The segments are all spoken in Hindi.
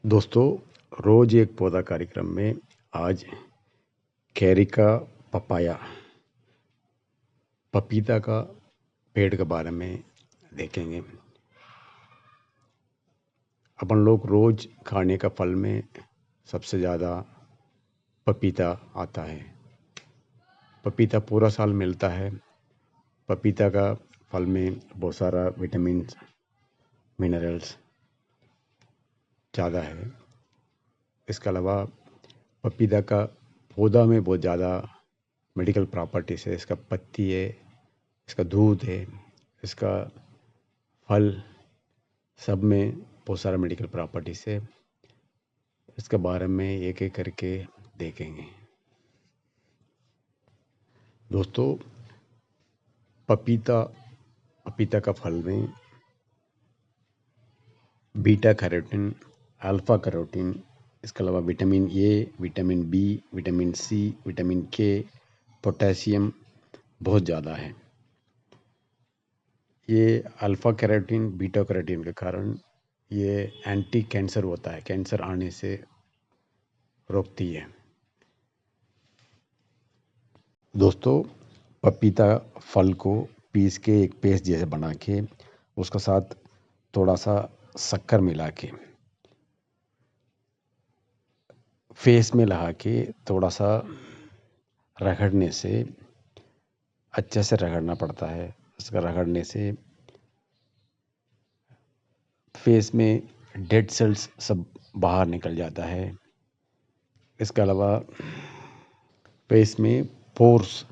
दोस्तों, रोज एक पौधा कार्यक्रम में आज कैरिका पपाया पपीता का पेड़ के बारे में देखेंगे। अपन लोग रोज खाने का फल में सबसे ज़्यादा पपीता आता है। पपीता पूरा साल मिलता है। पपीता का फल में बहुत सारा विटामिन मिनरल्स ज़्यादा है। इसके अलावा पपीता का पौधा में बहुत ज़्यादा मेडिकल प्रॉपर्टीज़ है। इसका पत्ती है, इसका दूध है, इसका फल, सब में बहुत सारा मेडिकल प्रॉपर्टीज़ है। इसके बारे में एक एक करके देखेंगे। दोस्तों, पपीता का फल में बीटा कैरोटीन, अल्फा कैरोटीन, इसके अलावा vitamin A, vitamin B, vitamin C, vitamin K, potassium बहुत ज़्यादा है। ये अल्फा कैरोटीन, बीटा कैरोटीन के कारण ये एंटी कैंसर होता है, कैंसर आने से रोकती है। दोस्तों, पपीता फल को पीस के एक पेस्ट जैसे बना के उसके साथ थोड़ा सा शक्कर मिला के फेस में लगा के थोड़ा सा रगड़ने से, अच्छे से रगड़ना पड़ता है। इसका रगड़ने से फेस में डेड सेल्स सब बाहर निकल जाता है। इसके अलावा फेस में पोर्स,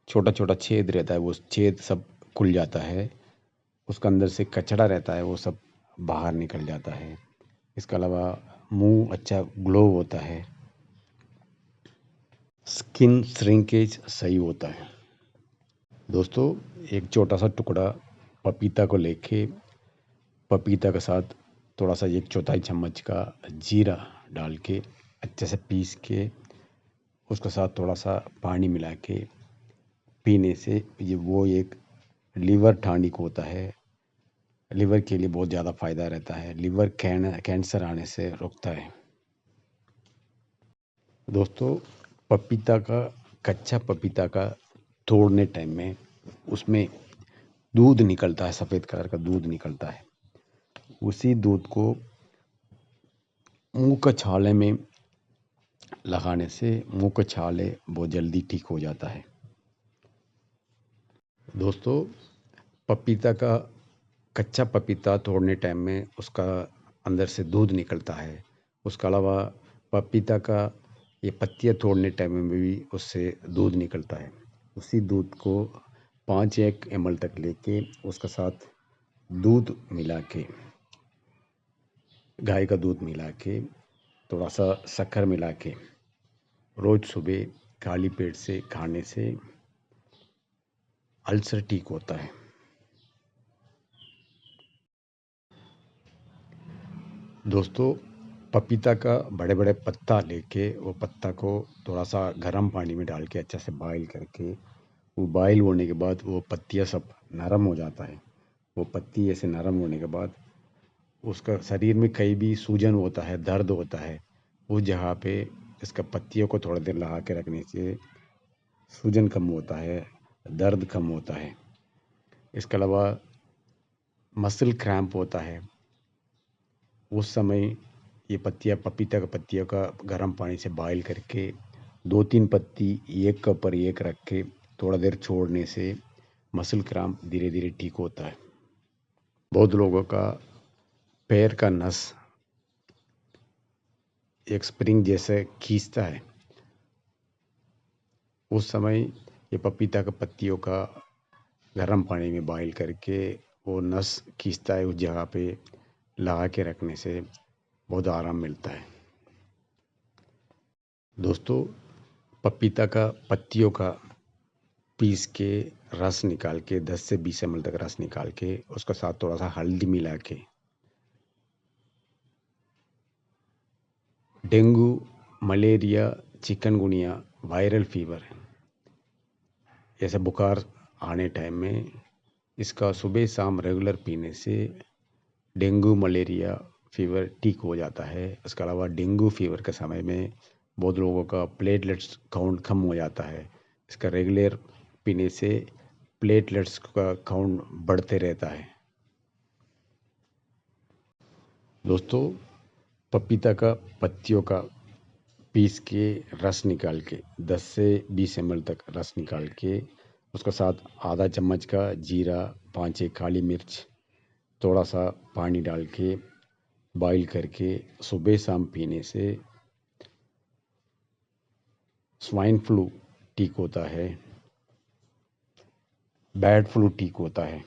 छोटा छोटा छेद रहता है, वो छेद सब खुल जाता है। उसके अंदर से कचरा रहता है, वो सब बाहर निकल जाता है। इसके अलावा मुंह अच्छा ग्लो होता है, स्किन श्रिंकेज सही होता है। दोस्तों, एक छोटा सा टुकड़ा पपीता को लेके पपीता के साथ थोड़ा सा 1/4 चम्मच का जीरा डाल के अच्छे से पीस के उसके साथ थोड़ा सा पानी मिला के पीने से वो एक लीवर टॉनिक होता है। लीवर के लिए बहुत ज़्यादा फायदा रहता है, लीवर कैंसर आने से रोकता है। दोस्तों, कच्चा पपीता का तोड़ने टाइम में उसमें दूध निकलता है, सफ़ेद कलर का दूध निकलता है। उसी दूध को मुंह के छाले में लगाने से मुंह के छाले बहुत जल्दी ठीक हो जाता है। दोस्तों, कच्चा पपीता तोड़ने टाइम में उसका अंदर से दूध निकलता है। उसके अलावा पपीता का ये पत्तियाँ तोड़ने टाइम में भी उससे दूध निकलता है। उसी दूध को 5 ml तक लेके उसके साथ दूध मिला के, गाय का दूध मिला के, थोड़ा सा शक्कर मिला के रोज़ सुबह खाली पेट से खाने से अल्सर ठीक होता है। दोस्तों, पपीता का बड़े बड़े पत्ता लेके वो पत्ता को थोड़ा सा गर्म पानी में डाल के अच्छा से बॉईल करके, वो बॉईल होने के बाद वो पत्तियाँ सब नरम हो जाता है। वो पत्ती ऐसे नरम होने के बाद उसका शरीर में कहीं भी सूजन होता है, दर्द होता है, उस जगह पे इसका पत्तियों को थोड़ा देर लगा के रखने से सूजन कम होता है, दर्द कम होता है। इसके अलावा मसल क्रैम्प होता है, उस समय ये पपीता का पत्तियों का गर्म पानी से बॉईल करके 2-3 पत्ती एक के ऊपर एक रख के थोड़ा देर छोड़ने से मसल क्रैम्प धीरे धीरे ठीक होता है। बहुत लोगों का पैर का नस एक स्प्रिंग जैसे खींचता है, उस समय ये पपीता का पत्तियों का गर्म पानी में बॉईल करके वो नस खींचता है, उस जगह पे लगा के रखने से बहुत आराम मिलता है। दोस्तों, पपीता का पत्तियों का पीस के रस निकाल के 10 से 20 ml तक रस निकाल के उसके साथ थोड़ा सा हल्दी मिला के dengue, malaria, chikungunya, viral fever ऐसे बुखार आने टाइम में इसका सुबह शाम रेगुलर पीने से डेंगू, मलेरिया फीवर ठीक हो जाता है। इसके अलावा डेंगू फीवर के समय में बहुत लोगों का प्लेटलेट्स काउंट कम हो जाता है। इसका रेगुलर पीने से प्लेटलेट्स का काउंट बढ़ते रहता है। दोस्तों, पपीता का पत्तियों का पीस के रस निकाल के 10 से 20 ml तक रस निकाल के उसके साथ आधा चम्मच का जीरा, 5-6 काली मिर्च, थोड़ा सा पानी डाल के बॉईल करके सुबह शाम पीने से स्वाइन फ्लू ठीक होता है, बैड फ्लू ठीक होता है,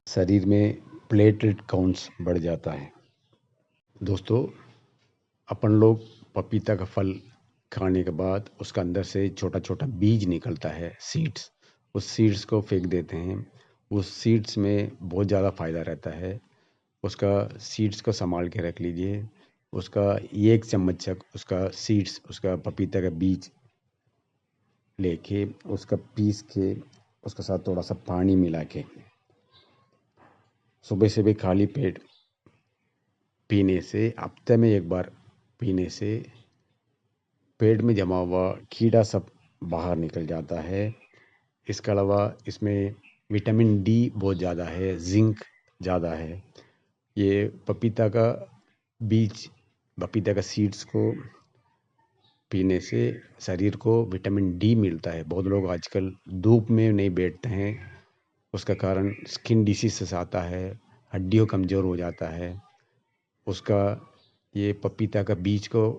शरीर में प्लेटलेट काउंट्स बढ़ जाता है। दोस्तों, अपन लोग पपीता का फल खाने के बाद उसका अंदर से छोटा छोटा बीज निकलता है, सीड्स, उस सीड्स को फेंक देते हैं। उस सीड्स में बहुत ज़्यादा फ़ायदा रहता है। उसका सीड्स को संभाल के रख लीजिए। उसका 1 चम्मच तक उसका सीड्स, उसका पपीता का बीज लेके उसका पीस के उसके साथ थोड़ा सा पानी मिला के सुबह से भी खाली पेट पीने से, हफ्ते में एक बार पीने से पेट में जमा हुआ कीड़ा सब बाहर निकल जाता है। इसके अलावा इसमें विटामिन डी बहुत ज़्यादा है, जिंक ज़्यादा है। ये पपीता का बीज, पपीता का सीड्स को पीने से शरीर को विटामिन डी मिलता है। बहुत लोग आजकल धूप में नहीं बैठते हैं, उसका कारण स्किन डिसीज़ आता है, हड्डियों कमज़ोर हो जाता है। उसका ये पपीता का बीज को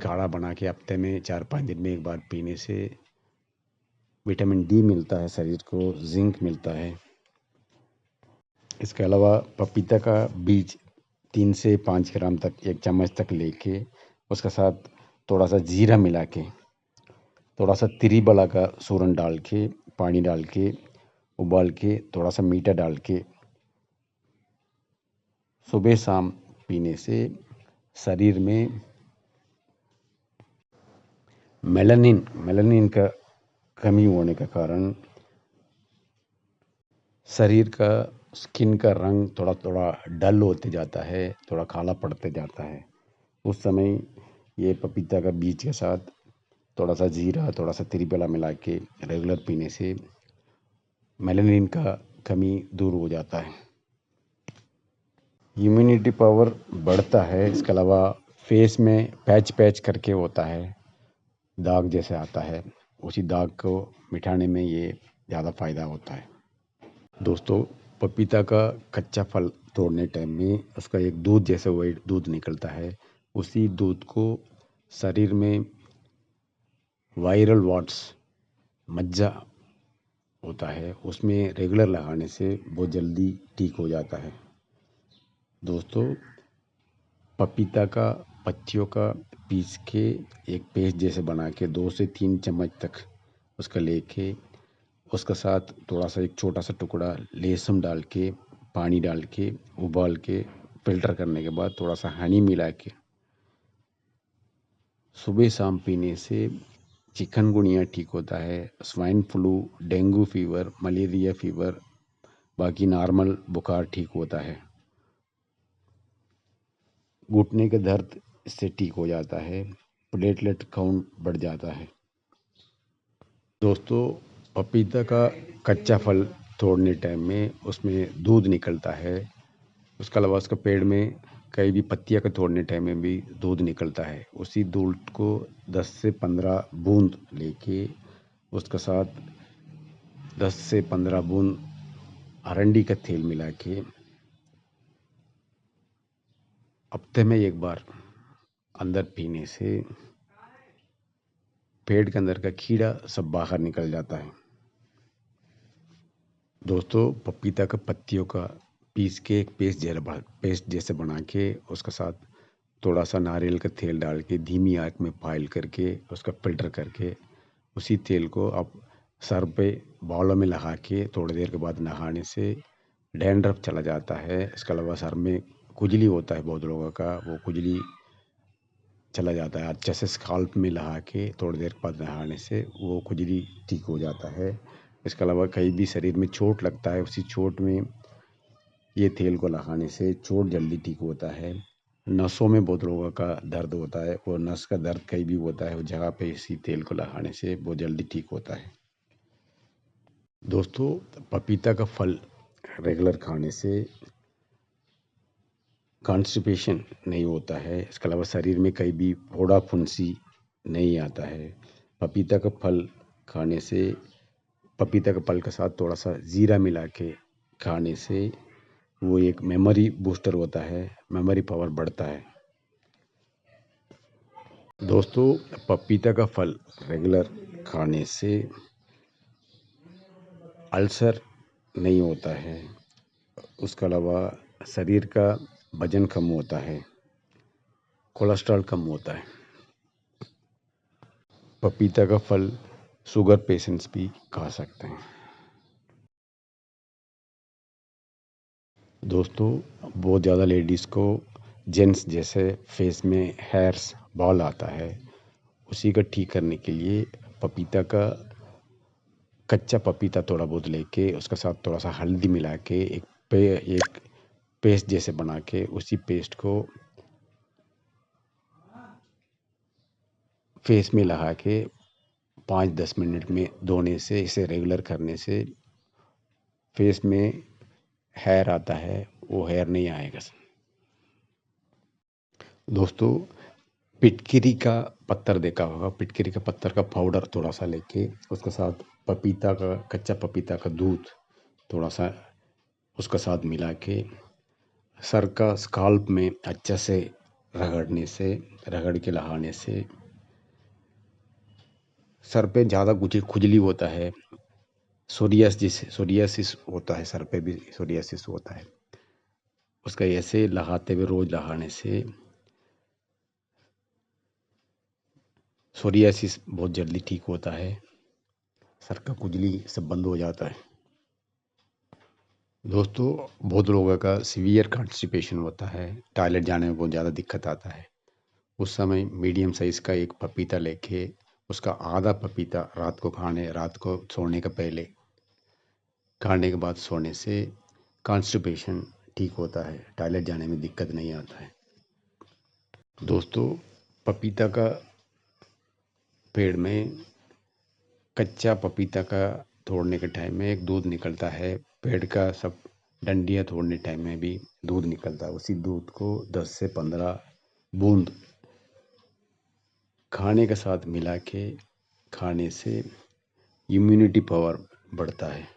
काढ़ा बना के हफ्ते में 4-5 दिन में एक बार पीने से विटामिन डी मिलता है, शरीर को जिंक मिलता है। इसके अलावा पपीता का बीज 3 से 5 ग्राम तक, 1 चम्मच तक लेके उसके साथ थोड़ा सा जीरा मिला के, थोड़ा सा तिरीबला का सूरन डाल के, पानी डाल के उबाल के, थोड़ा सा मीठा डाल के सुबह शाम पीने से शरीर में मेलानिन का कमी होने के कारण शरीर का स्किन का रंग थोड़ा थोड़ा डल होते जाता है, थोड़ा काला पड़ते जाता है। उस समय ये पपीता का बीज के साथ थोड़ा सा जीरा, थोड़ा सा तिरीबला मिला के रेगुलर पीने से मेलानिन का कमी दूर हो जाता है, इम्यूनिटी पावर बढ़ता है। इसके अलावा फेस में पैच पैच करके होता है, दाग जैसे आता है, उसी दाग को मिटाने में ये ज़्यादा फ़ायदा होता है। दोस्तों, पपीता का कच्चा फल तोड़ने टाइम में उसका एक दूध जैसे वाइट दूध निकलता है। उसी दूध को शरीर में वायरल वाट्स, मज्जा होता है, उसमें रेगुलर लगाने से बहुत जल्दी ठीक हो जाता है। दोस्तों, पपीता का पत्तियों का पीस के एक पेस्ट जैसे बना के 2 से 3 चम्मच तक उसका लेके उसके साथ थोड़ा सा एक छोटा सा टुकड़ा लहसुन डाल के, पानी डाल के उबाल के फिल्टर करने के बाद थोड़ा सा हनी मिला के सुबह शाम पीने से चिकनगुनिया ठीक होता है, swine flu, dengue fever, malaria fever, बाकी नॉर्मल बुखार ठीक होता है। घुटने का दर्द इससे ठीक हो जाता है, प्लेटलेट काउंट बढ़ जाता है। दोस्तों, पपीता का कच्चा फल तोड़ने टाइम में उसमें दूध निकलता है। उसके अलावा उसका पेड़ में कई भी पत्तियां का तोड़ने टाइम में भी दूध निकलता है। उसी दूध को 10 से 15 बूंद लेके उसके साथ 10 से 15 बूंद अरंडी का तेल मिला के हफ्ते में एक बार अंदर पीने से पेट के अंदर का कीड़ा सब बाहर निकल जाता है। दोस्तों, पपीता का पत्तियों का पीस के एक पेस्ट जैसे बना के उसके साथ थोड़ा सा नारियल का तेल डाल के धीमी आंच में बॉयल करके उसका फिल्टर करके उसी तेल को आप सर पे बालों में लगा के थोड़ी देर के बाद नहाने से डैंड्रफ चला जाता है। इसके अलावा सर में खुजली होता है बहुत लोगों का, वो खुजली चला जाता है। अच्छे से स्काल्प में लगा के थोड़ी देर बाद नहाने से वो खुजली ठीक हो जाता है। इसके अलावा कहीं भी शरीर में चोट लगता है, उसी चोट में ये तेल को लगाने से चोट जल्दी ठीक होता है। नसों में बहुत लोगों का दर्द होता है और नस का दर्द कहीं भी होता है, उस जगह पे इसी तेल को लगाने से बहुत जल्दी ठीक होता है। दोस्तों, पपीता का फल रेगुलर खाने से कॉन्स्टिपेशन नहीं होता है। इसके अलावा शरीर में कहीं भी फोड़ा फुंसी नहीं आता है। पपीता का फल खाने से, पपीता के फल के साथ थोड़ा सा जीरा मिला के खाने से वो एक मेमोरी बूस्टर होता है, मेमोरी पावर बढ़ता है। दोस्तों, पपीता का फल रेगुलर खाने से अल्सर नहीं होता है। उसके अलावा शरीर का वजन कम होता है, कोलेस्ट्रॉल कम होता है। पपीता का फल शुगर पेशेंट्स भी खा सकते हैं। दोस्तों, बहुत ज़्यादा लेडीज़ को जेंट्स जैसे फेस में हेयर्स बॉल आता है, उसी का ठीक करने के लिए पपीता का कच्चा पपीता थोड़ा बहुत लेके उसके साथ थोड़ा सा हल्दी मिला के एक पेस्ट जैसे बना के उसी पेस्ट को फेस में लगा के 5-10 मिनट में धोने से, इसे रेगुलर करने से फेस में हेयर आता है, वो हेयर नहीं आएगा। दोस्तों, पिटकिरी का पत्तर देखा होगा, पिटकिरी का पत्तर का पाउडर थोड़ा सा लेके उसके साथ पपीता का कच्चा पपीता का दूध थोड़ा सा उसका साथ मिला के सर का स्काल्प में अच्छे से रगड़ के लगाने से सर पे ज़्यादा कुछ खुजली होता है, सोरियासिस होता है, सर पे भी सोरियासिस होता है, उसका ऐसे लगाते हुए रोज लगाने से सोरियासिस बहुत जल्दी ठीक होता है, सर का खुजली सब बंद हो जाता है। दोस्तों, बहुत लोगों का सीवियर कॉन्स्टिपेशन होता है, टॉयलेट जाने में बहुत ज़्यादा दिक्कत आता है। उस समय मीडियम साइज़ का एक पपीता लेके उसका आधा पपीता रात को सोने के पहले खाने के बाद सोने से कॉन्स्टिपेशन ठीक होता है, टॉयलेट जाने में दिक्कत नहीं आता है। दोस्तों, पपीता का पेड़ में कच्चा पपीता का तोड़ने के टाइम में एक दूध निकलता है, पेड़ का सब डंडियाँ तोड़ने टाइम में भी दूध निकलता है। उसी दूध को 10 से 15 बूंद खाने के साथ मिला के खाने से इम्यूनिटी पावर बढ़ता है।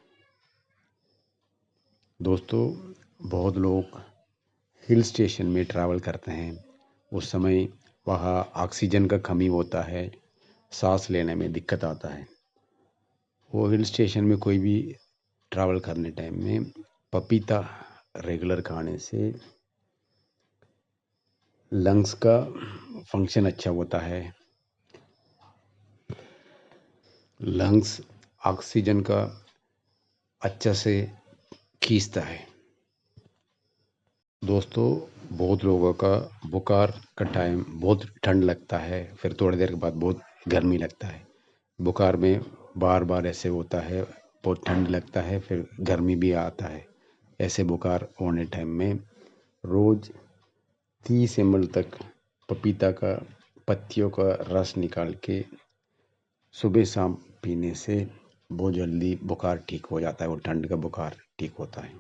दोस्तों, बहुत लोग हिल स्टेशन में ट्रैवल करते हैं, उस समय वहाँ ऑक्सीजन का कमी होता है, सांस लेने में दिक्कत आता है। वो हिल स्टेशन में कोई भी ट्रैवल करने टाइम में पपीता रेगुलर खाने से लंग्स का फंक्शन अच्छा होता है, लंग्स ऑक्सीजन का अच्छा से खींचता है। दोस्तों, बहुत लोगों का बुखार का टाइम बहुत ठंड लगता है, फिर थोड़ी देर के बाद बहुत गर्मी लगता है। बुखार में बार बार ऐसे होता है, बहुत ठंड लगता है फिर गर्मी भी आता है। ऐसे बुखार होने टाइम में रोज़ 30 ml तक पपीता का पत्तियों का रस निकाल के सुबह शाम पीने से बहुत जल्दी बुखार ठीक हो जाता है और ठंड का बुखार ठीक होता है।